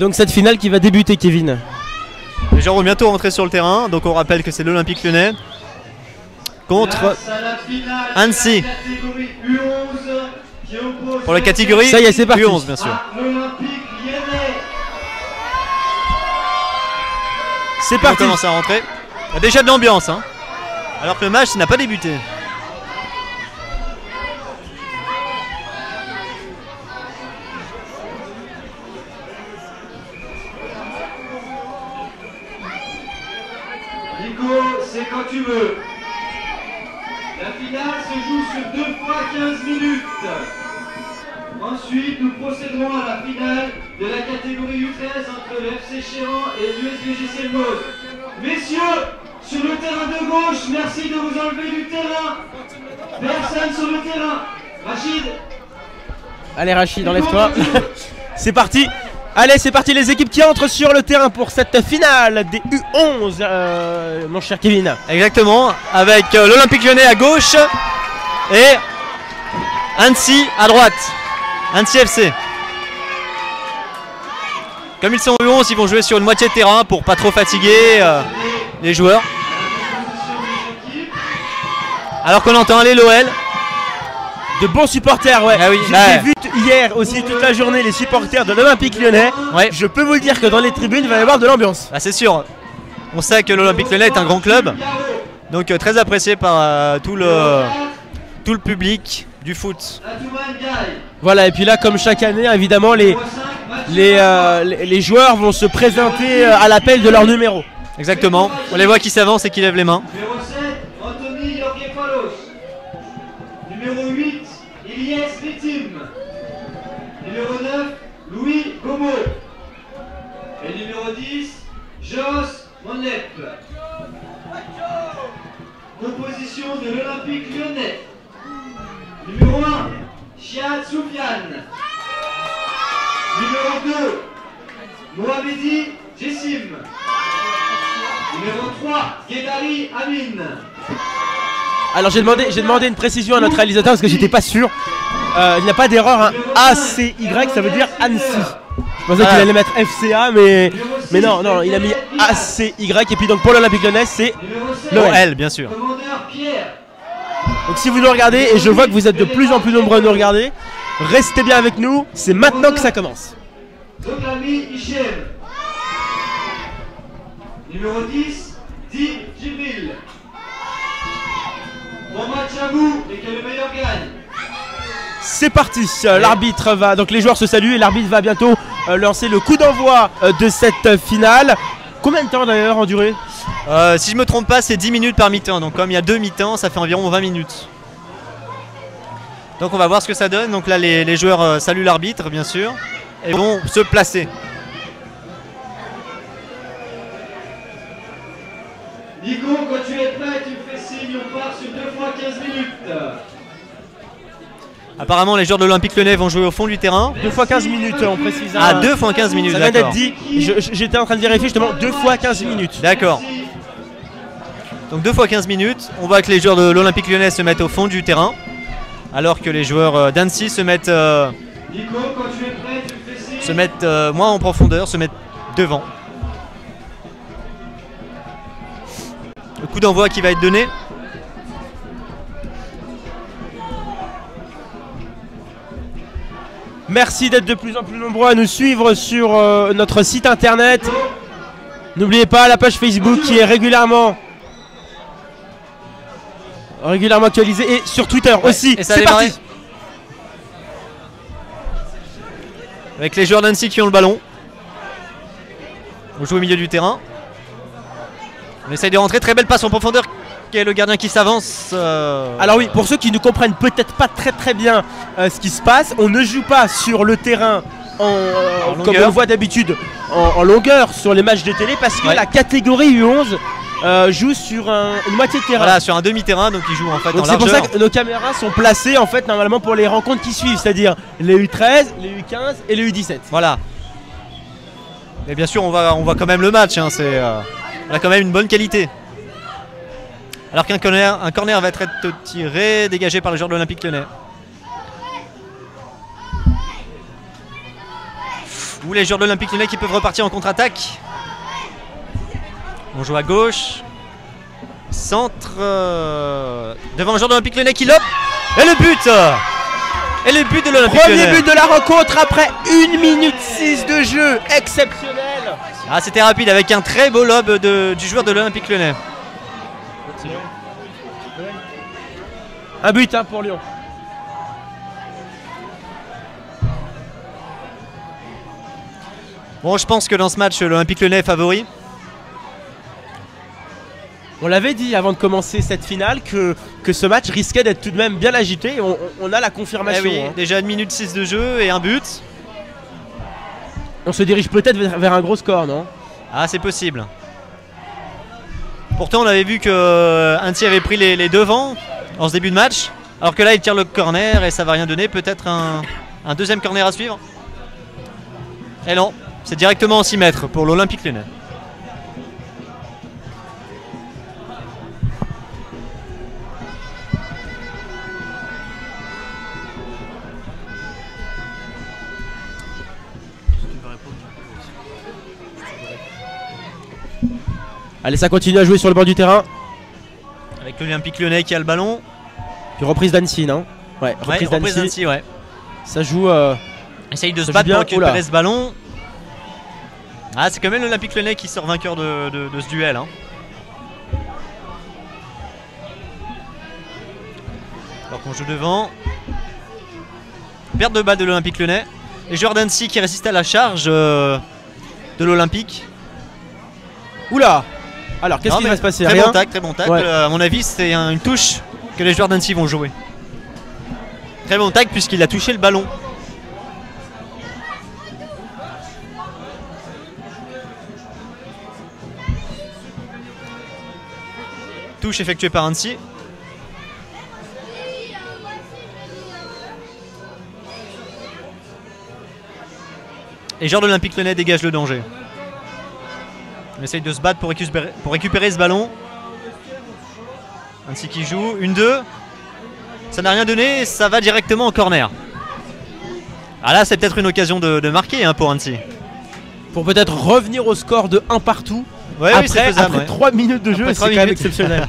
Donc cette finale qui va débuter, Kevin. Les joueurs vont bientôt rentrer sur le terrain, donc on rappelle que c'est l'Olympique Lyonnais contre Annecy pour la catégorie ça y est, c'est parti. U11 bien sûr. C'est parti. On commence à rentrer. Il y a déjà de l'ambiance, hein, alors que le match n'a pas débuté. C'est quand tu veux. La finale se joue sur 2 fois 15 minutes. Ensuite, nous procéderons à la finale de la catégorie U13 entre le FC Chéran et l'USVGC Meuse. Messieurs, sur le terrain de gauche, merci de vous enlever du terrain. Personne sur le terrain. Rachid. Allez Rachid, enlève-toi. C'est parti. Allez, c'est parti, les équipes qui entrent sur le terrain pour cette finale des U11, mon cher Kevin. Exactement, avec l'Olympique Lyonnais à gauche et Annecy à droite. Annecy FC. Comme ils sont U11, ils vont jouer sur une moitié de terrain pour pas trop fatiguer les joueurs. Alors qu'on entend aller l'OL. De bons supporters, ouais. Ah oui, j'ai vu hier aussi toute la journée les supporters de l'Olympique Lyonnais. Ouais. Je peux vous le dire que dans les tribunes, il va y avoir de l'ambiance. Ah, c'est sûr. On sait que l'Olympique Lyonnais est un grand club, donc très apprécié par tout le public du foot. Voilà, et puis là, comme chaque année, évidemment, les joueurs vont se présenter à l'appel de leur numéro. Exactement. On les voit qui s'avancent et qui lèvent les mains. Numéro 7, Anthony Yorkefalos. Numéro 8, Ilyes Vitim. Numéro 9, Louis Gomo. Et numéro 10, Jos Monep. Composition de l'Olympique Lyonnais. Numéro 1, Chiad Soufiane. Numéro 2, Mohamedi Jessim. Numéro 3, Guédari Amin. Alors j'ai demandé une précision à notre réalisateur parce que j'étais pas sûr. Il n'y a pas d'erreur, hein. ACY, ça veut dire Annecy. Je pensais qu'il allait mettre FCA, mais non, il a mis ACY. Et puis donc pour l'Olympique Lyonnais, c'est l'OL, bien sûr. Donc si vous nous regardez, et je vois que vous êtes de plus en plus nombreux à nous regarder, restez bien avec nous, c'est maintenant que ça commence. Zoglami Hichem. Numéro 10, Dib Jibril. Mohamed Chabou, et que le meilleur gagne. C'est parti, l'arbitre va, donc les joueurs se saluent et l'arbitre va bientôt lancer le coup d'envoi de cette finale. Combien de temps d'ailleurs en durée? Si je me trompe pas, c'est 10 minutes par mi-temps, donc comme il y a 2 mi-temps, ça fait environ 20 minutes. Donc on va voir ce que ça donne. Donc là les joueurs saluent l'arbitre bien sûr et vont se placer. Nico, quand tu es prêt, tu me fais signe, on part sur 2 fois 15 minutes. Apparemment les joueurs de l'Olympique Lyonnais vont jouer au fond du terrain. 2 fois 15 minutes, on précise. Ah, 2 fois 15 minutes, ça vient d'être d'accord. dit, j'étais en train de vérifier justement 2 fois 15 minutes. D'accord. Donc 2 fois 15 minutes, on voit que les joueurs de l'Olympique Lyonnais se mettent au fond du terrain, alors que les joueurs d'Annecy se mettent, Nico, quand tu es prêt, tu me fais signe. moins en profondeur, se mettent devant. Le coup d'envoi qui va être donné. Merci d'être de plus en plus nombreux à nous suivre sur notre site internet. N'oubliez pas la page Facebook qui est régulièrement actualisée et sur Twitter aussi. C'est parti. Avec les joueurs d'Annecy qui ont le ballon. On joue au milieu du terrain. On essaye de rentrer, très belle passe en profondeur. Quel est le gardien qui s'avance. Alors oui, pour ceux qui ne comprennent peut-être pas très bien ce qui se passe, on ne joue pas sur le terrain comme on le voit d'habitude en longueur sur les matchs de télé parce que la catégorie U11 joue sur une moitié de terrain. Voilà, sur un demi-terrain, donc ils jouent en fait en largeur. C'est pour ça que nos caméras sont placées en fait normalement pour les rencontres qui suivent, c'est-à-dire les U13, les U15 et les U17. Voilà. Et bien sûr on voit quand même le match, hein, on a quand même une bonne qualité. Alors qu'un corner va être tiré, dégagé par le joueur de l'Olympique Lyonnais. Ou les joueurs de l'Olympique Lyonnais qui peuvent repartir en contre-attaque. On joue à gauche. Centre devant le joueur de l'Olympique Lyonnais qui lobe. Et le but. Et le but de l'Olympique Lyonnais. Premier but de la rencontre après 1 minute 6 de jeu. Exceptionnel. Ah, c'était rapide avec un très beau lob du joueur de l'Olympique Lyonnais. Un but hein, pour Lyon. Bon, je pense que dans ce match, l'Olympique Lyonnais est favori. On l'avait dit avant de commencer cette finale que ce match risquait d'être tout de même bien agité. On a la confirmation. Eh oui, hein. déjà 1 minute 6 de jeu et un but. On se dirige peut-être vers un gros score, non? Ah, c'est possible. Pourtant, on avait vu que Annecy avait pris les devants en ce début de match. Alors que là, il tire le corner et ça va rien donner. Peut-être un deuxième corner à suivre. Et non, c'est directement en 6 mètres pour l'Olympique Lyonnais. Allez, ça continue à jouer sur le bord du terrain. Avec l'Olympique Lyonnais qui a le ballon. Puis reprise d'Annecy, non? Ouais, reprise d'Annecy, ouais. Ça joue. Essaye de se battre pour récupérer ce ballon. Ah, c'est quand même l'Olympique Lyonnais qui sort vainqueur de ce duel. Hein. Alors qu'on joue devant. Perte de balle de l'Olympique Lyonnais. Les joueurs d'Annecy qui résistent à la charge de l'Olympique. Oula! Alors, qu'est-ce qui va se passer? Très bon tacle, très bon tacle. Ouais. À mon avis, c'est une touche que les joueurs d'Annecy vont jouer. Très bon tacle puisqu'il a touché le ballon. Touche effectuée par Annecy. Et joueur de l'Olympique Lyonnais dégage le danger. On essaye de se battre pour récupérer ce ballon. Annecy qui joue, 1-2. Ça n'a rien donné, ça va directement en corner. Ah là, c'est peut-être une occasion de marquer hein, pour Annecy. Pour peut-être revenir au score de 1 partout. Ouais, après, oui, c'est faisable, après 3 minutes de jeu, c'est quand même exceptionnel.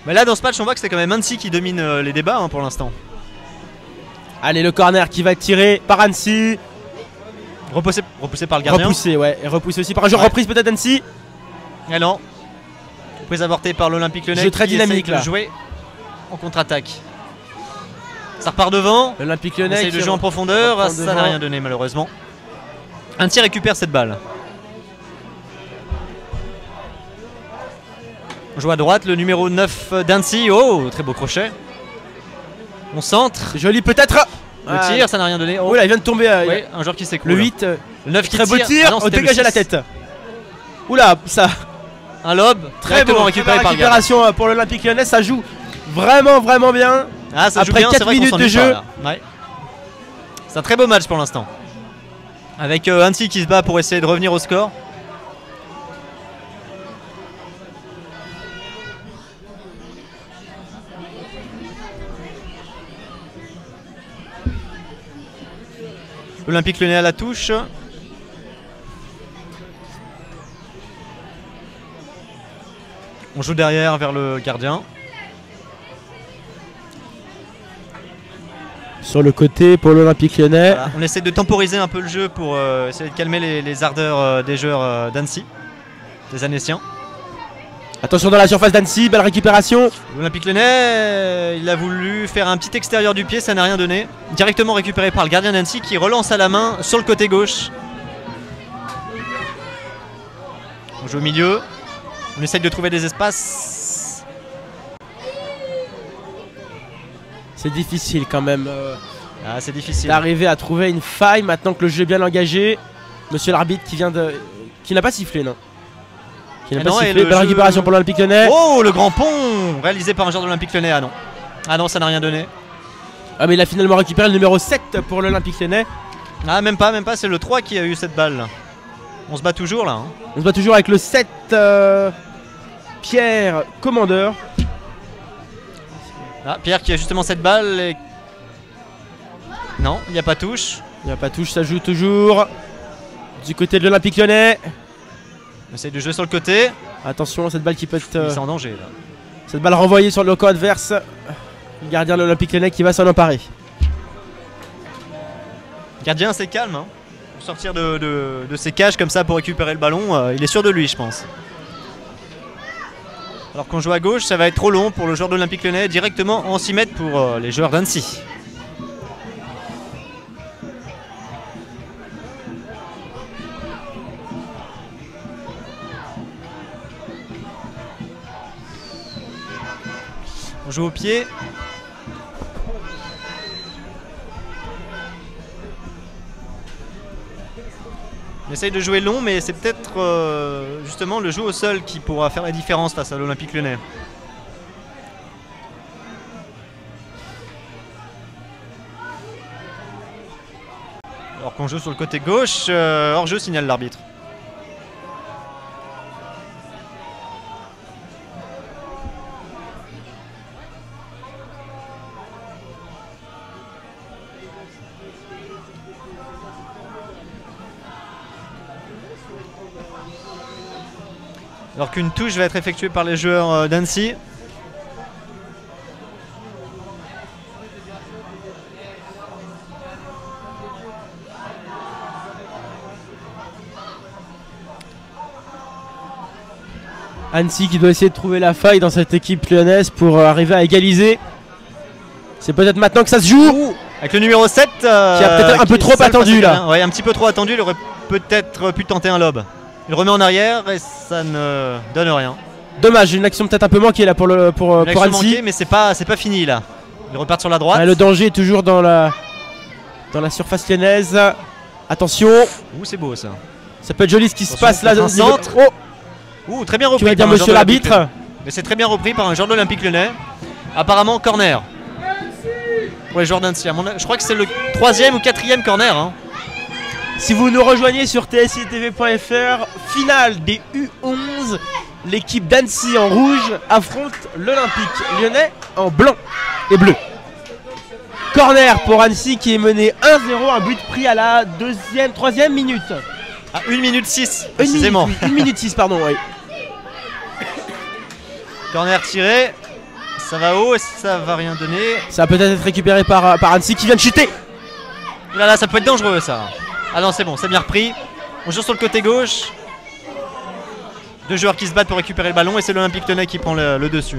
Mais là, dans ce match, on voit que c'est quand même Annecy qui domine les débats hein, pour l'instant. Allez, le corner qui va être tiré par Annecy. Repoussé par le gardien. Repoussé, ouais. Et repoussé aussi par un joueur reprise peut-être Annecy. Et non. Reprise avortée par l'Olympique Lyonnais. Jeu très dynamique là. Jouer en contre-attaque. Ça repart devant. L'Olympique Lyonnais essaye de jouer en profondeur. Ça n'a rien donné malheureusement. Annecy récupère cette balle. On joue à droite, le numéro 9 d'Annecy. Oh, très beau crochet. On centre. Joli peut-être. Le tir, ça n'a rien donné. Oh là, il vient de tomber. Oui, un joueur qui s'écroule. Le 8. Le 9 qui très beau tir. Ah non, dégage à la tête. Oula, ça. Un lob. Très bon. Récupéré par récupération pour l'Olympique Lyonnais. Ça joue vraiment bien. Ah, ça après joue bien, 4 minutes de jeu. Ouais. C'est un très beau match pour l'instant. Avec Annecy qui se bat pour essayer de revenir au score. L'Olympique Lyonnais à la touche. On joue derrière vers le gardien. Sur le côté pour l'Olympique Lyonnais. Voilà. On essaie de temporiser un peu le jeu pour essayer de calmer les ardeurs des joueurs d'Annecy, des Annéciens. Attention dans la surface d'Annecy, belle récupération. L'Olympique Lyonnais, il a voulu faire un petit extérieur du pied, ça n'a rien donné. Directement récupéré par le gardien d'Annecy qui relance à la main sur le côté gauche. On joue au milieu. On essaye de trouver des espaces. C'est difficile quand même Ah, c'est difficile d'arriver à trouver une faille maintenant que le jeu est bien engagé. Monsieur l'arbitre qui n'a pas sifflé, non? Qui n'a pas sifflé. Belle récupération pour l'Olympique Lyonnais. Oh, le grand pont réalisé par un joueur de l'Olympique Lyonnais. Ah non. Ah non, ça n'a rien donné. Ah mais il a finalement récupéré le numéro 7 pour l'Olympique Lyonnais. Ah même pas, c'est le 3 qui a eu cette balle. On se bat toujours là. Hein. On se bat toujours avec le 7 Pierre Commandeur. Ah, Pierre qui a justement cette balle et... Non, il n'y a pas touche. Il n'y a pas touche, ça joue toujours du côté de l'Olympique Lyonnais. On essaye de jouer sur le côté. Attention, cette balle qui peut être... Il est en danger là. Cette balle renvoyée sur le camp adverse. Le gardien de l'Olympique Lyonnais qui va s'en emparer. Le gardien assez calme. Hein. Pour sortir de ses cages comme ça pour récupérer le ballon, il est sûr de lui, je pense. Alors qu'on joue à gauche, ça va être trop long pour le joueur de l'Olympique Lyonnais. Directement en 6 mètres pour les joueurs d'Annecy. On joue au pied. On essaye de jouer long, mais c'est peut-être justement le jeu au sol qui pourra faire la différence face à l'Olympique Lyonnais. Alors qu'on joue sur le côté gauche, hors-jeu signale l'arbitre. Alors qu'une touche va être effectuée par les joueurs d'Annecy. Annecy qui doit essayer de trouver la faille dans cette équipe lyonnaise pour arriver à égaliser. C'est peut-être maintenant que ça se joue. Avec le numéro 7 qui a peut-être un peu trop attendu là. Ouais, un petit peu trop attendu, il aurait peut-être pu tenter un lob. Il remet en arrière et ça ne donne rien. Dommage, une action peut-être un peu manquée là pour Annecy. Manquée, mais c'est pas fini là. Ils repartent sur la droite. Le danger est toujours dans la surface lyonnaise. Attention. Ouh, c'est beau ça. Ça peut être joli ce qui se passe là. Un centre. Oh. Ouh, très bien repris. Tu vas dire monsieur l'arbitre. Mais c'est très bien repris par un joueur de l'Olympique Lyonnais. Apparemment corner. Pour les joueurs d'Annecy. Je crois que c'est le 3e ou 4e corner. Hein. Si vous nous rejoignez sur tsitv.fr, finale des U11, l'équipe d'Annecy en rouge affronte l'Olympique Lyonnais en blanc et bleu. Corner pour Annecy qui est mené 1-0, un but pris à la 3e minute. À 1 minute 6 précisément. 1 minute 6 pardon, oui. Corner tiré, ça va haut et ça va rien donner. Ça va peut-être être récupéré par Annecy qui vient de chuter. Là, ça peut être dangereux ça. Ah non, c'est bon, c'est bien repris. On joue sur le côté gauche. Deux joueurs qui se battent pour récupérer le ballon et c'est l'Olympique Lyonnais qui prend le dessus.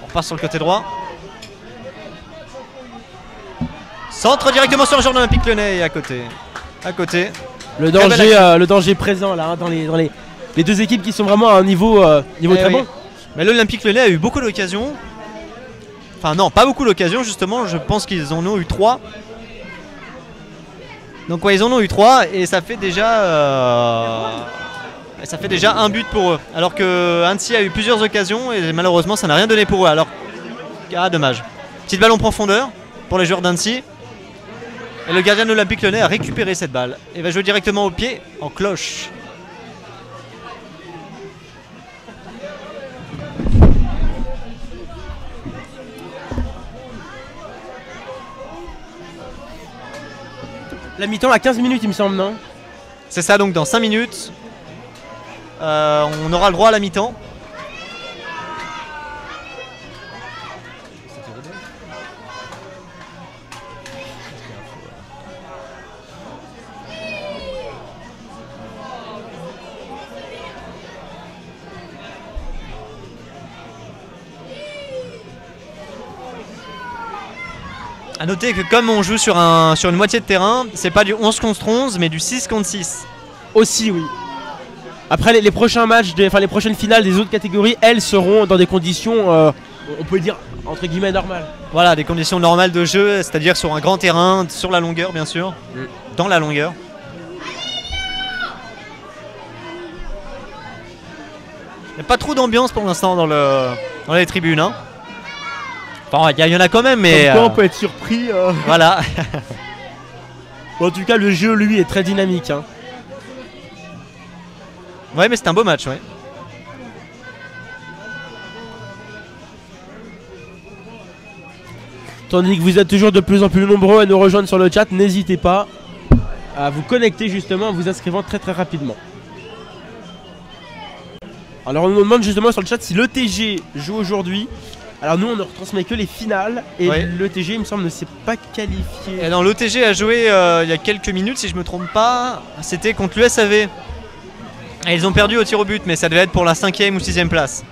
On repasse sur le côté droit. Centre directement sur le joueur de l'Olympique Lyonnais et à côté. Le danger présent là, hein, dans les deux équipes qui sont vraiment à un niveau très bon. Mais l'Olympique Lyonnais a eu beaucoup d'occasions. Enfin non, pas beaucoup d'occasions justement, je pense qu'ils en ont eu 3. Donc ouais, ils en ont eu 3 et ça fait déjà un but pour eux. Alors que Annecy a eu plusieurs occasions et malheureusement ça n'a rien donné pour eux. Alors, dommage. Petite balle en profondeur pour les joueurs d'Annecy. Et le gardien de l'Olympique Lyonnais a récupéré cette balle et va jouer directement au pied en cloche. La mi-temps à 15 minutes il me semble, non? C'est ça, donc dans 5 minutes on aura le droit à la mi-temps. A noter que comme on joue sur une moitié de terrain, c'est pas du 11 contre 11 mais du 6 contre 6. Aussi oui. Après les prochains matchs, les prochaines finales des autres catégories, elles seront dans des conditions, on peut dire, entre guillemets normales. Voilà, des conditions normales de jeu, c'est-à-dire sur un grand terrain, sur la longueur bien sûr, dans la longueur. Il n'y a pas trop d'ambiance pour l'instant dans les tribunes. Hein. Enfin, il y en a quand même, mais... Comme quoi on peut être surpris. Voilà. Bon, en tout cas, le jeu, lui, est très dynamique. Hein. Ouais, mais c'est un beau match, ouais. Tandis que vous êtes toujours de plus en plus nombreux à nous rejoindre sur le chat, n'hésitez pas à vous connecter justement en vous inscrivant très rapidement. Alors on nous demande justement sur le chat si l'ETG joue aujourd'hui. Alors nous on ne retransmet que les finales et l'ETG il me semble ne s'est pas qualifié. Et non, l'ETG a joué il y a quelques minutes si je me trompe pas, c'était contre l'USAV. Et ils ont perdu au tir au but mais ça devait être pour la 5e ou 6e place.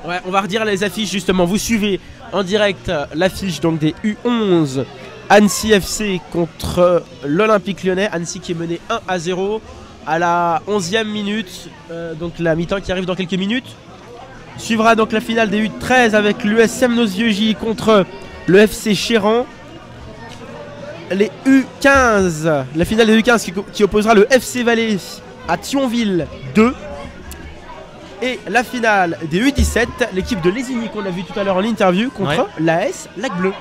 Ouais, on va redire les affiches justement, vous suivez en direct l'affiche donc des U11 Annecy FC contre l'Olympique Lyonnais. Annecy qui est mené 1-0 à la 11e minute, donc la mi-temps qui arrive dans quelques minutes. Suivra donc la finale des U13 avec l'USM Nos-Vieux-J contre le FC Chéran. Les U15, la finale des U15 qui opposera le FC Valais à Thionville 2. Et la finale des U17, l'équipe de Lésigny qu'on a vu tout à l'heure en interview contre l'AS Lac Bleu.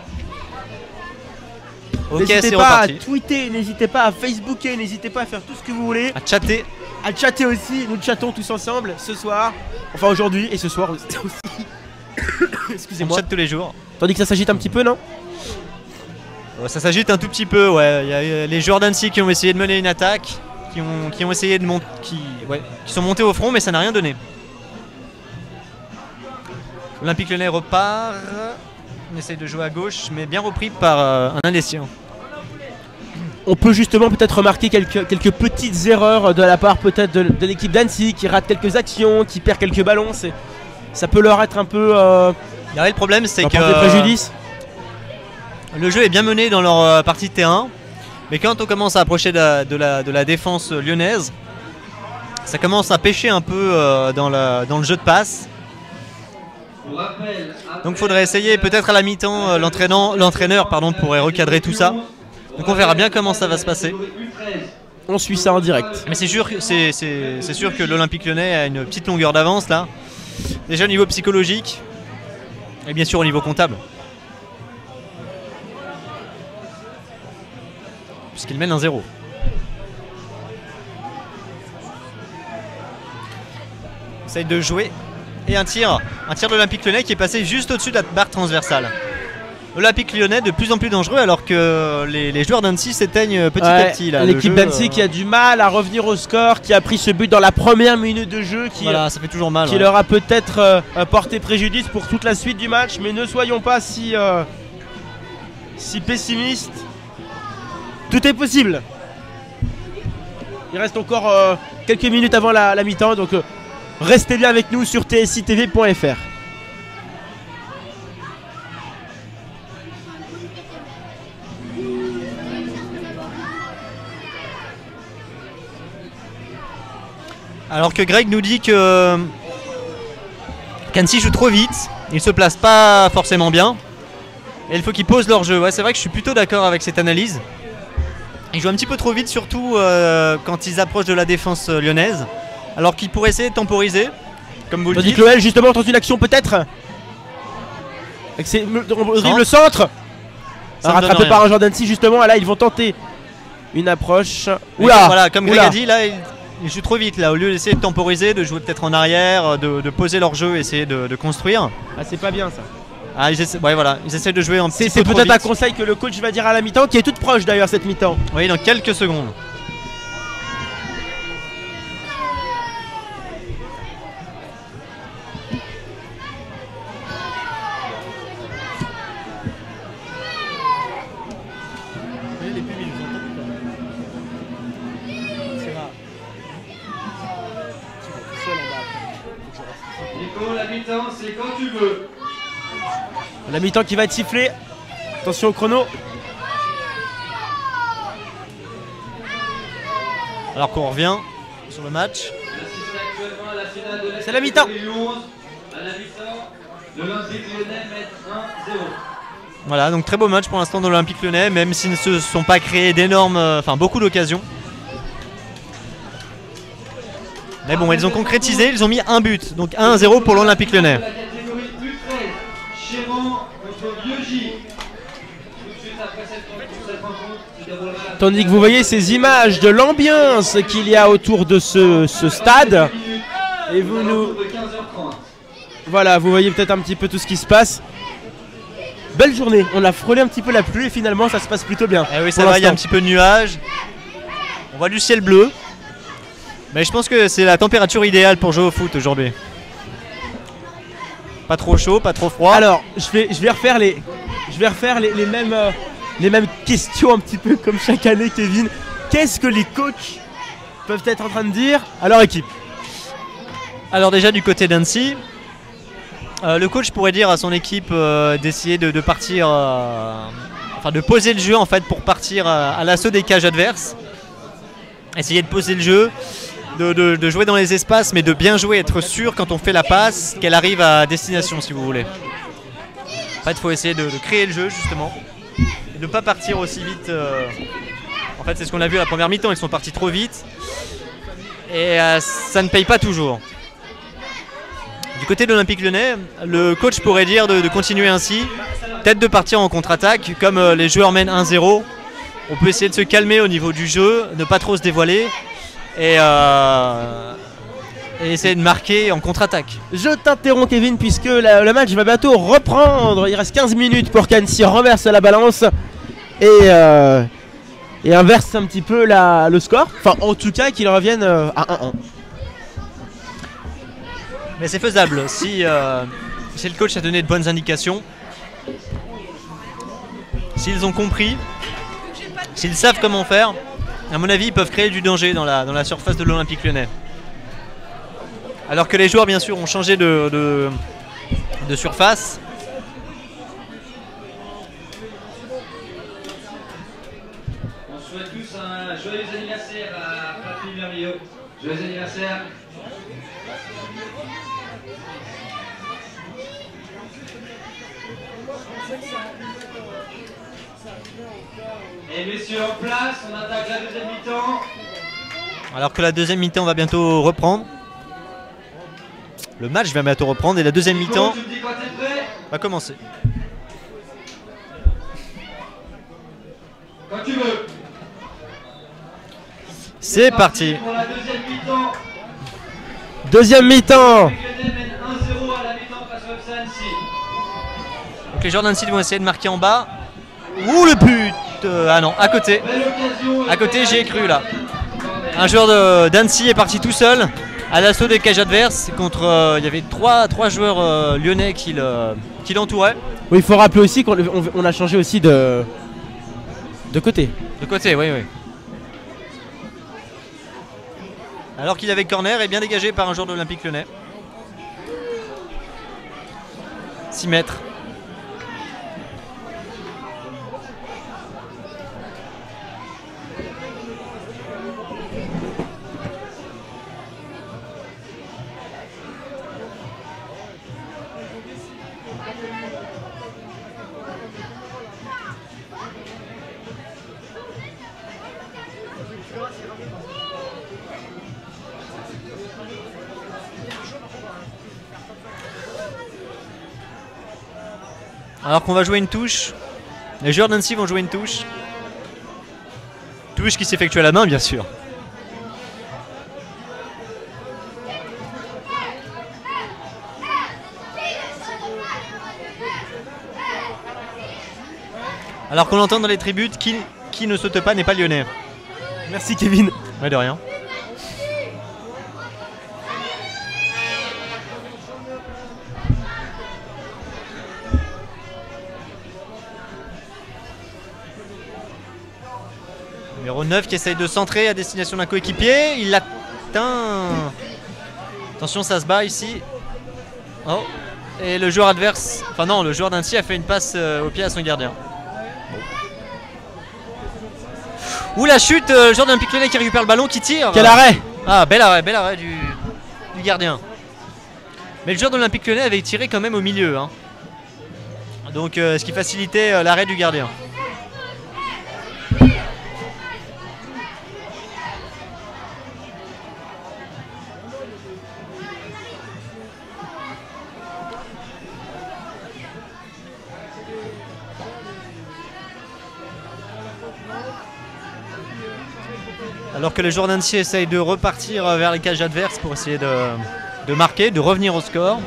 N'hésitez pas à tweeter, n'hésitez pas à facebooker, n'hésitez pas à faire tout ce que vous voulez. À chatter. À chatter aussi, nous chattons tous ensemble ce soir. Enfin aujourd'hui et ce soir aussi. Excusez-moi. On chatte tous les jours. Tandis que ça s'agite un petit peu, non? Ça s'agite un tout petit peu, ouais. Il y a les joueurs d'Annecy qui ont essayé de mener une attaque, qui ont essayé de monter, qui sont montés au front mais ça n'a rien donné. Olympique Lyonnais repart, on essaye de jouer à gauche, mais bien repris par un indécis. On peut justement peut-être remarquer quelques petites erreurs de la part peut-être de l'équipe d'Annecy qui rate quelques actions, qui perd quelques ballons. Ça peut leur être un peu... le problème c'est que préjudice. Le jeu est bien mené dans leur partie de terrain, mais quand on commence à approcher de la défense lyonnaise, ça commence à pêcher un peu dans le jeu de passe. Donc il faudrait essayer peut-être à la mi-temps, l'entraîneur pourrait recadrer tout ça. Donc on verra bien comment ça va se passer. On suit ça en direct. Mais c'est sûr que l'Olympique Lyonnais a une petite longueur d'avance là. Déjà au niveau psychologique et bien sûr au niveau comptable. Puisqu'il mène 1-0. On essaye de jouer. Et un tir de l'Olympique Lyonnais qui est passé juste au-dessus de la barre transversale. Olympique Lyonnais de plus en plus dangereux alors que les joueurs d'Annecy s'éteignent petit à petit. L'équipe d'Annecy qui a du mal à revenir au score, qui a pris ce but dans la première minute de jeu, ça fait toujours mal, qui leur a peut-être porté préjudice pour toute la suite du match. Mais ne soyons pas si pessimistes. Tout est possible. Il reste encore quelques minutes avant la mi-temps, donc restez bien avec nous sur tsitv.fr. Alors que Greg nous dit que qu'Annecy joue trop vite, il se place pas forcément bien et il faut qu'ils posent leur jeu. Ouais, c'est vrai que je suis plutôt d'accord avec cette analyse. Ils jouent un petit peu trop vite, surtout quand ils approchent de la défense lyonnaise, alors qu'ils pourraient essayer de temporiser, comme vous le dites. Loël justement tente une action peut-être avec le centre rattrapé par un joueur d'Annecy justement. Là ils vont tenter une approche. Oula, voilà, comme Greg a dit, là ils jouent trop vite là, au lieu d'essayer de temporiser, de jouer peut-être en arrière, de poser leur jeu, essayer de construire. Ah c'est pas bien ça. Ah, ils essaient de jouer en petit peu. C'est peut-être un conseil que le coach va dire à la mi-temps, qui est toute proche d'ailleurs cette mi-temps. Oui, dans quelques secondes. Nico, la mi-temps, c'est quand tu veux. La mi-temps qui va être sifflée. Attention au chrono. Alors qu'on revient sur le match. C'est la mi-temps. À la mi-temps, l'Olympique Lyonnais met 1-0. Voilà, donc très beau match pour l'instant de l'Olympique Lyonnais, même s'ils ne se sont pas créés d'énormes, beaucoup d'occasions. Mais bon, ils ont concrétisé, ils ont mis un but, donc 1-0 pour l'Olympique Lyonnais. La catégorie U13, Chéran contre Vieux-J. Tout de suite après cette rencontre, se déroulera. Tandis que vous voyez ces images de l'ambiance qu'il y a autour de ce stade. Et vous nous... Voilà, vous voyez peut-être un petit peu tout ce qui se passe. belle journée. On a frôlé un petit peu la pluie et finalement ça se passe plutôt bien. Eh oui, ça va, il y a un petit peu de nuages. On voit du ciel bleu. Mais je pense que c'est la température idéale pour jouer au foot aujourd'hui. Pas trop chaud, pas trop froid. Alors, je vais refaire les mêmes questions un petit peu comme chaque année, Kevin. Qu'est-ce que les coachs peuvent être en train de dire à leur équipe? Alors déjà du côté d'Annecy, le coach pourrait dire à son équipe d'essayer de partir, enfin de poser le jeu en fait pour partir à l'assaut des cages adverses. Essayer de poser le jeu, de jouer dans les espaces, mais de bien jouer, être sûr quand on fait la passe qu'elle arrive à destination si vous voulez. En fait, il faut essayer de créer le jeu justement et de ne pas partir aussi vite. En fait, c'est ce qu'on a vu à la première mi-temps, ils sont partis trop vite et ça ne paye pas toujours. Du côté de l'Olympique Lyonnais, le coach pourrait dire de continuer ainsi, peut-être de partir en contre-attaque, comme les joueurs mènent 1-0. On peut essayer de se calmer au niveau du jeu, ne pas trop se dévoiler et essayer de marquer en contre-attaque. Je t'interromps, Kevin, puisque le match va bientôt reprendre. Il reste 15 minutes pour qu'Annecy renverse la balance et inverse un petit peu le score. Enfin, en tout cas, qu'il revienne à 1-1. Mais c'est faisable si le coach a donné de bonnes indications, s'ils ont compris, s'ils savent comment faire. À mon avis, ils peuvent créer du danger dans la surface de l'Olympique Lyonnais. Alors que les joueurs, bien sûr, ont changé de surface. On souhaite tous un joyeux anniversaire à Papy Mermillot. Joyeux anniversaire. Et messieurs en place, on attaque la deuxième mi-temps. Alors que la deuxième mi-temps va bientôt reprendre. Le match va bientôt reprendre et la deuxième mi-temps va commencer. Quand tu veux. C'est parti. Pour la deuxième mi-temps. Deuxième mi-temps. Lyonnais mène 1-0 à la mi-temps face au FC Annecy. Donc les joueurs d'Annecy vont essayer de marquer en bas. Ouh le but. Ah non, à côté. Belle occasion. À côté, j'y ai cru là. Un joueur d'Annecy est parti tout seul à l'assaut des cages adverses contre. Il y avait trois joueurs lyonnais qui l'entouraient. Oui, il faut rappeler aussi qu'on a changé aussi de côté. De côté, oui, oui. Alors qu'il avait corner et bien dégagé par un joueur de l'Olympique Lyonnais. 6 mètres. Alors qu'on va jouer une touche. Les joueurs d'Annecy vont jouer une touche. Touche qui s'effectue à la main, bien sûr. Alors qu'on entend dans les tribunes, qui ne saute pas n'est pas lyonnais. Merci, Kevin. Ouais, de rien. Numéro 9 qui essaye de centrer à destination d'un coéquipier. Il l'atteint. Attention, ça se bat ici. Oh. Et le joueur adverse, enfin non, le joueur d'Annecy a fait une passe au pied à son gardien. Ouh la chute, le joueur d'Olympique Lyonnais qui récupère le ballon, qui tire. Quel arrêt! Ah, bel arrêt du gardien. Mais le joueur de l'Olympique Lyonnais avait tiré quand même au milieu. Hein. Donc ce qui facilitait l'arrêt du gardien. Alors que les joueurs d'Annecy essayent de repartir vers les cages adverses pour essayer de marquer, de revenir au score.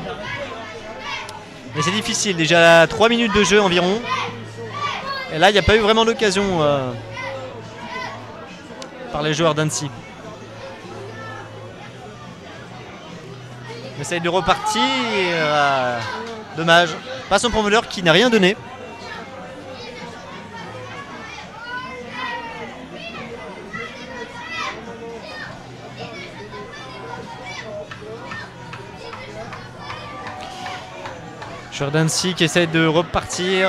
Mais c'est difficile, déjà 3 minutes de jeu environ. Et là, il n'y a pas eu vraiment d'occasion par les joueurs d'Annecy. On essaye de repartir. Dommage. Passe en profondeur qui n'a rien donné. Joueur d'Annecy qui essaie de repartir.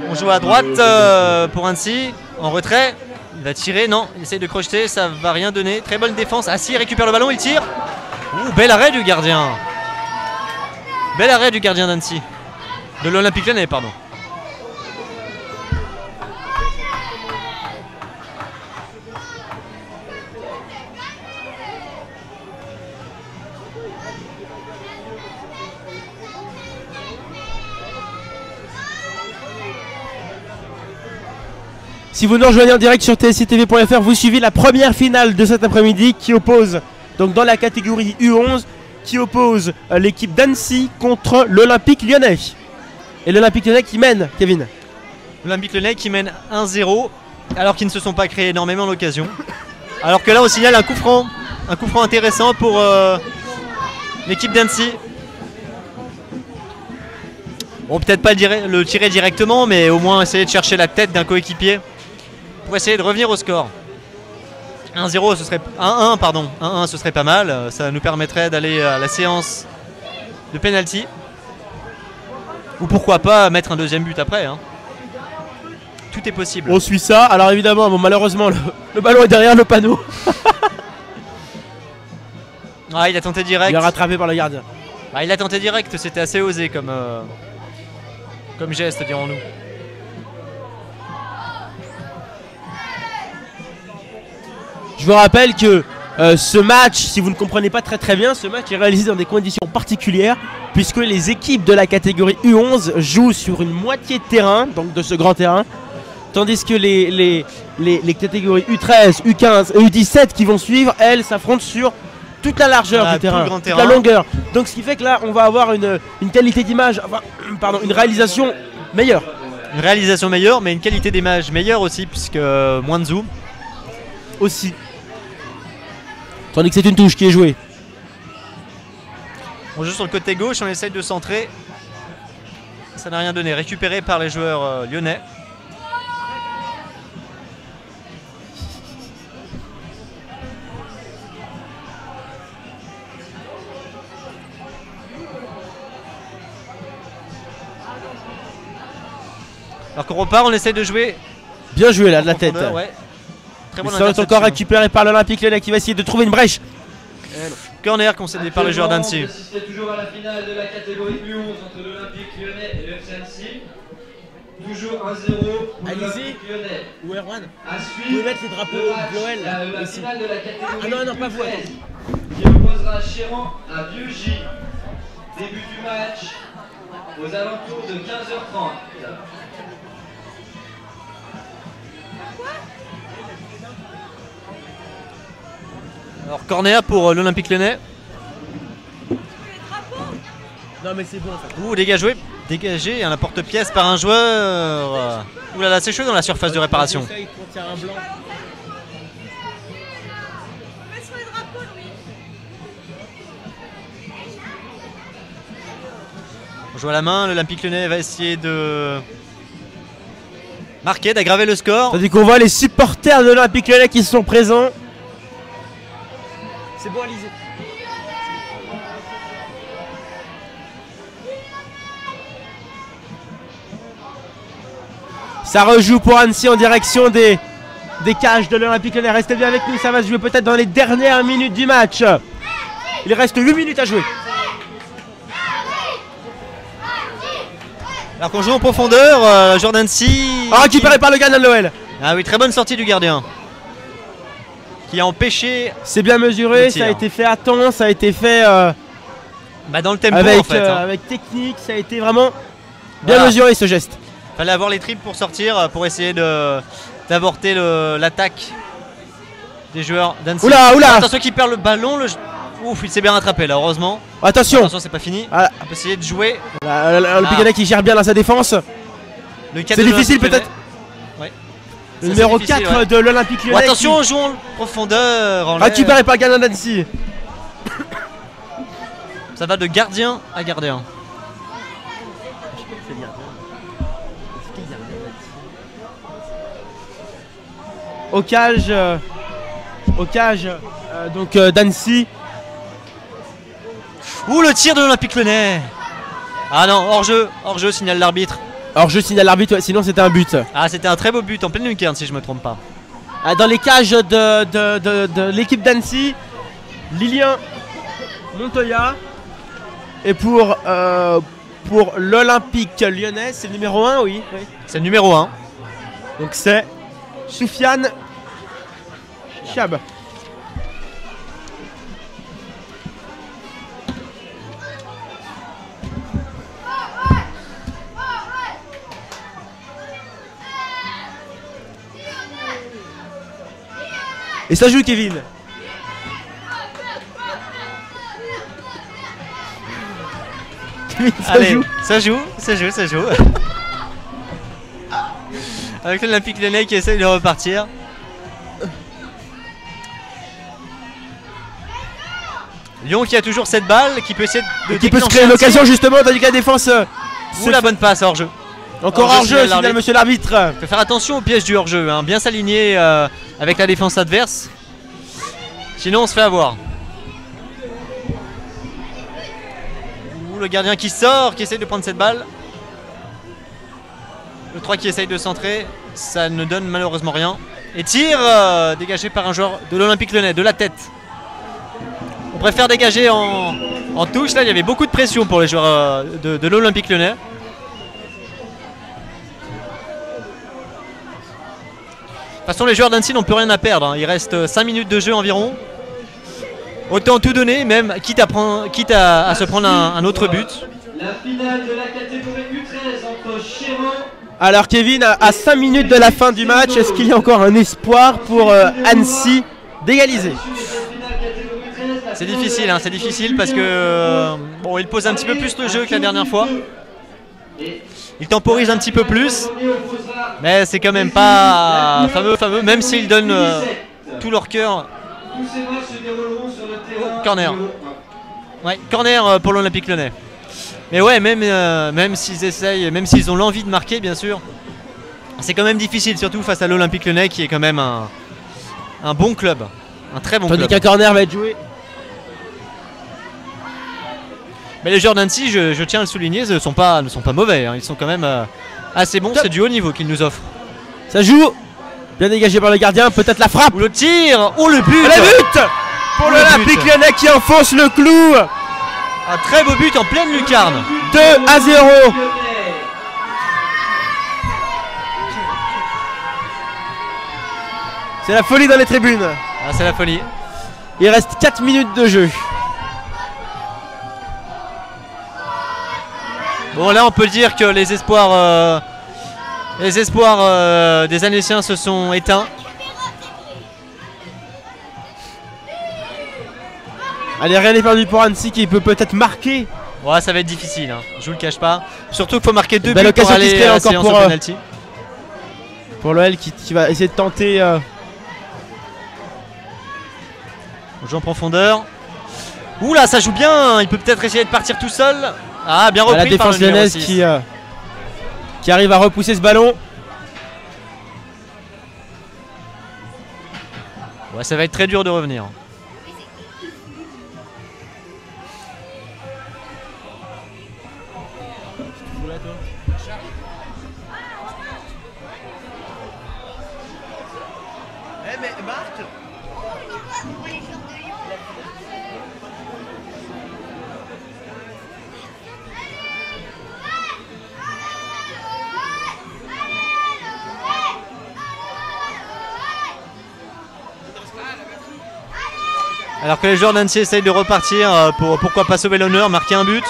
On joue à droite pour Annecy. En retrait. Il va tirer. Non, il essaie de crocheter. Ça va rien donner. Très bonne défense. Assis il récupère le ballon. Il tire. Ouh, bel arrêt du gardien. Bel arrêt du gardien d'Annecy. De l'Olympique Lyonnais, pardon. Si vous nous rejoignez en direct sur tsitv.fr, vous suivez la première finale de cet après-midi qui oppose, donc dans la catégorie U11, qui oppose l'équipe d'Annecy contre l'Olympique Lyonnais. Et l'Olympique Lyonnais qui mène, Kevin. L'Olympique Lyonnais qui mène 1-0 alors qu'ils ne se sont pas créés énormément d'occasions. Alors que là on signale un coup franc intéressant pour l'équipe d'Annecy. Bon, peut-être pas le tirer directement, mais au moins essayer de chercher la tête d'un coéquipier pour essayer de revenir au score. 1-0 ce serait 1-1 pardon, 1-1 ce serait pas mal, ça nous permettrait d'aller à la séance de penalty. Ou pourquoi pas mettre un deuxième but après hein. Tout est possible. On suit ça, alors évidemment bon, malheureusement le ballon est derrière le panneau. Ah, il a tenté direct. Il est rattrapé par le gardien. Ah, il a tenté direct, c'était assez osé comme geste dirons-nous. Je vous rappelle que ce match, si vous ne comprenez pas très bien, ce match est réalisé dans des conditions particulières puisque les équipes de la catégorie U11 jouent sur une moitié de terrain, donc de ce grand terrain, tandis que les catégories U13, U15 et U17 qui vont suivre, elles s'affrontent sur toute la largeur du terrain, toute la longueur. Donc ce qui fait que là, on va avoir une qualité d'image, enfin, pardon, une réalisation meilleure. Une réalisation meilleure, mais une qualité d'image meilleure aussi puisque moins de zoom. Aussi. Tandis que c'est une touche qui est jouée. On joue sur le côté gauche, on essaye de centrer. Ça n'a rien donné. Récupéré par les joueurs lyonnais. Alors qu'on repart, on essaye de jouer. Bien joué là, de la tête. Ouais. Très bonne ça va être encore récupéré par l'Olympique Lyonnais qui va essayer de trouver une brèche. Corner concédé par les joueurs d'Annecy. On toujours à la finale de la catégorie U11 entre l'Olympique Lyonnais et le FC Annecy. Toujours 1-0 pour l'Olympique Lyonnais. Ou Erwan. À Vous pouvez suivre mettre les drapeaux de l'OL la ici. finale de la catégorie non, pas vous, U13 qui opposera Chéran à Vieux-J. Début du match aux alentours de 15h30. Alors corner pour l'Olympique Lyonnais. Non mais c'est bon en fait. Ouh, dégagé, un porte-pièce par un joueur. Ouh là là, c'est chaud dans la surface de réparation. On joue à la main, l'Olympique Lyonnais va essayer de marquer, d'aggraver le score. Tandis qu'on voit les supporters de l'Olympique Lyonnais qui sont présents. C'est bon Alizé. Ça rejoue pour Annecy en direction des cages de l'Olympique Lyonnais. Restez bien avec nous, ça va se jouer peut-être dans les dernières minutes du match. Il reste 8 minutes à jouer. Alors qu'on joue en profondeur, joueur d'Annecy. Récupéré par le gardien de l'OL. Ah oui, très bonne sortie du gardien. Qui a empêché. C'est bien mesuré, ça a été fait à temps, ça a été fait dans le tempo avec, en fait. Avec technique, ça a été vraiment bien mesuré ce geste. Fallait avoir les tripes pour sortir, pour essayer d'avorter l'attaque des joueurs d'Annecy. Oula. Attention qui perd le ballon. Ouf, il s'est bien rattrapé là, heureusement. Attention, Attention, c'est pas fini. Ah. On peut essayer de jouer. L'Olympique Lyonnais qui gère bien dans sa défense. C'est difficile peut-être. Ouais. Le numéro 4 de l'Olympique Lyonnais. Attention, jouons en profondeur. En récupéré par Galan d'Annecy. Ça va de gardien à gardien. Au cage donc d'Annecy. Ouh, le tir de l'Olympique Lyonnais. Ah non, hors-jeu, signale l'arbitre. Hors-jeu, signale l'arbitre, ouais, sinon c'était un but. Ah, c'était un très beau but en pleine lucarne si je me trompe pas. Dans les cages de l'équipe d'Annecy, Lilien Montoya. Et pour l'Olympique Lyonnais, c'est le numéro 1, oui. C'est le numéro 1. Donc c'est Soufiane Chab. Et ça joue Kevin. Allez, ça joue. Avec l'Olympique Lyonnais qui essaye de repartir. Lyon qui a toujours cette balle, qui peut essayer de qui peut se créer l'occasion justement, tandis que la défense. Ou la bonne passe hors-jeu. Encore hors-jeu, signale monsieur l'arbitre. Il faut faire attention au piège du hors-jeu, hein. Bien s'aligner avec la défense adverse. Sinon on se fait avoir. Ou le gardien qui sort, qui essaye de prendre cette balle. Le 3 qui essaye de centrer, ça ne donne malheureusement rien. Et tir dégagé par un joueur de l'Olympique Lyonnais, de la tête. On préfère dégager en touche. Là, il y avait beaucoup de pression pour les joueurs de l'Olympique Lyonnais. De toute façon, les joueurs d'Annecy n'ont plus rien à perdre, hein. Il reste 5 minutes de jeu environ. Autant tout donner, même quitte à se prendre un autre but. La finale de la catégorie U13 entre Chéron. Alors Kevin, à 5 minutes de la fin du match, est-ce qu'il y a encore un espoir pour Annecy d'égaliser? C'est difficile, hein, c'est difficile parce que bon, il pose un petit peu plus le jeu que la dernière fois. Il temporise un petit peu plus, mais c'est quand même pas fameux, même s'ils donnent tout leur cœur. Corner. Ouais, corner pour l'Olympique Lyonnais. Mais ouais, même s'ils essayent, même s'ils ont l'envie de marquer, bien sûr, c'est quand même difficile, surtout face à l'Olympique Lyonnais qui est quand même un bon club, un très bon club. Tandis qu'un corner va être joué. Mais les joueurs d'Annecy, je tiens à le souligner, ne sont pas mauvais, hein. Ils sont quand même assez bons, c'est du haut niveau qu'ils nous offrent. Ça joue, bien dégagé par le gardien, peut-être la frappe. Ou le tir, ou le but. Le but pour l'Olympique Lyonnais qui enfonce le clou. Un très beau but en pleine lucarne. 2-0. C'est la folie dans les tribunes. Ah, c'est la folie. Il reste 4 minutes de jeu. Bon, là on peut dire que les espoirs des Annéciens se sont éteints. Allez, rien n'est perdu pour Annecy qui peut peut-être marquer. Ouais, ça va être difficile, hein. Je vous le cache pas. Surtout qu'il faut marquer 2 buts pour aller à la encore séance au penalty. Pour l'OL qui va essayer de tenter. On joue en profondeur. Ouh là, ça joue bien. Il peut peut-être essayer de partir tout seul. Ah, bien repris la défense par le lyonnaise qui arrive à repousser ce ballon. Ouais, ça va être très dur de revenir. Alors que les joueurs d'Annecy essayent de repartir pour pourquoi pas sauver l'honneur, marquer un but.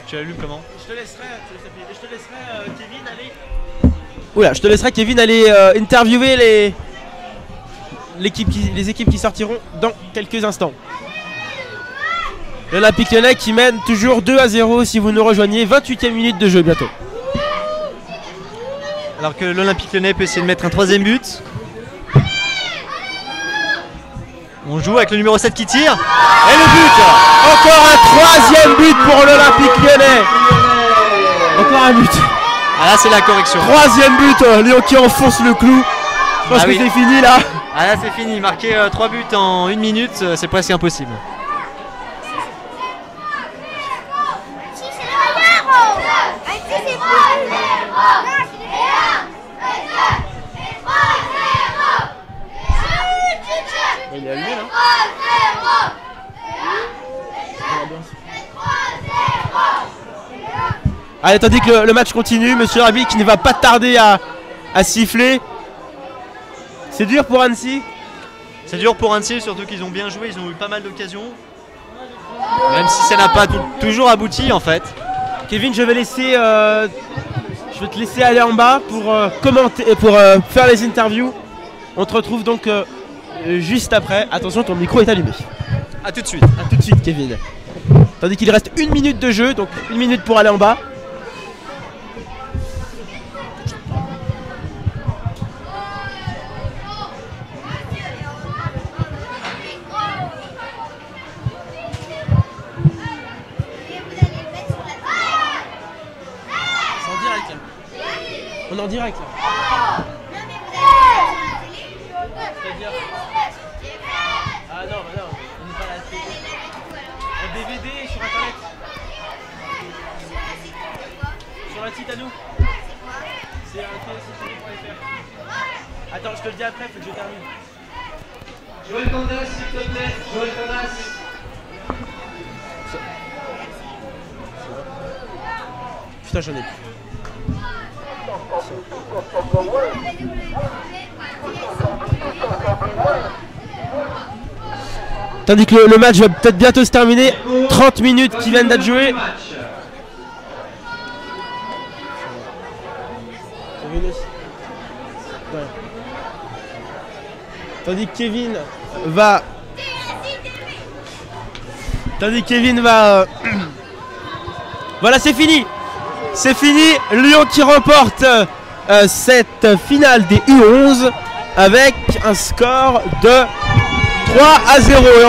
Tu l'allumes comment? Je te laisserai Kevin aller. Oula, je te laisserai Kevin aller interviewer les équipes qui sortiront dans quelques instants. L'Olympique Lyonnais qui mène toujours 2-0 si vous nous rejoignez, 28e minute de jeu bientôt. Alors que l'Olympique Lyonnais peut essayer de mettre un 3e but. On joue avec le numéro 7 qui tire. Et le but! Encore un 3e but pour l'Olympique Lyonnais. Encore un but. Ah là c'est la correction. 3e but, Lyon qui enfonce le clou. Je pense que c'est fini là. Ah là c'est fini, marquer 3 buts en 1 minute, c'est presque impossible. Il est allumé là. Allez, tandis que le match continue, monsieur l'arbitre qui ne va pas tarder à siffler. C'est dur pour Annecy. C'est dur pour Annecy, surtout qu'ils ont bien joué, ils ont eu pas mal d'occasions. Même si ça n'a pas toujours abouti en fait. Kevin, je vais te laisser aller en bas pour commenter et pour faire les interviews. On te retrouve donc juste après. Attention, ton micro est allumé. A tout de suite. A tout de suite, Kevin. Tandis qu'il reste 1 minute de jeu, donc 1 minute pour aller en bas. On est en direct là. C'est-à-dire... Ah non, bah non, on n'est pas à la télé. En DVD sur internet. Sur un site à nous. C'est un tsctv.fr. Attends, je te le dis après, faut que je termine. Joël Candas, s'il te plaît. Joël Candas. Putain, j'en ai plus. Tandis que le match va peut-être bientôt se terminer. 30 minutes qui viennent d'être jouées. Tandis que Kevin va... Voilà, c'est fini. C'est fini. Lyon qui remporte cette finale des U11 avec un score de 3-0.